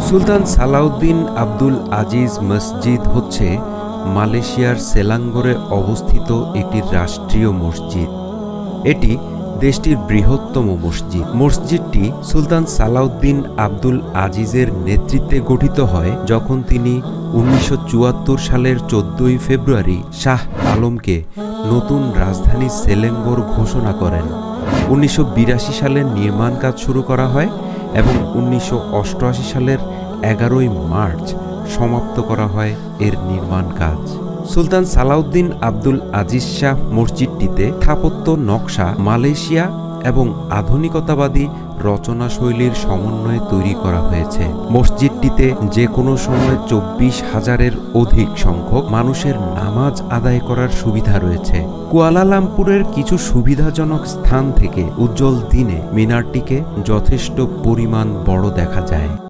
সুলতান সালাউদ্দিন আব্দুল আজিজ মসজিদ হচ্ছে মালয়েশিয়ার সেলাঙ্গরে অবস্থিত একটি রাষ্ট্রীয় মসজিদ। এটি দেশটির বৃহত্তম মসজিদ। মসজিদটি সুলতান সালাউদ্দিন আব্দুল আজিজের নেতৃত্বে গঠিত হয় যখন তিনি 1974 সালের 14 ফেব্রুয়ারি শাহ আলমকে নতুন রাজধানী সেলেঙ্গর ঘোষণা করেন। 1982 সালে নির্মাণ কাজ শুরু করা হয় এবং 1988 সালের 11 মার্চ সমাপ্ত করা হয় এর নির্মাণ কাজ। সুলতান সালাউদ্দিন আব্দুল আজিজ শাহ মসজিদটিতে স্থাপত্য নকশা মালয়েশিয়া এবং আধুনিকতাবাদী রচনাশৈলীর সমন্বয়ে তৈরি করা হয়েছে। মসজিদটিতে যে কোনো সময় 24,000-এর অধিক সংখ্যক মানুষের নামাজ আদায় করার সুবিধা রয়েছে। কুয়ালালামপুরের কিছু সুবিধাজনক স্থান থেকে উজ্জ্বল দিনে মিনারটিকে যথেষ্ট পরিমাণ বড় দেখা যায়।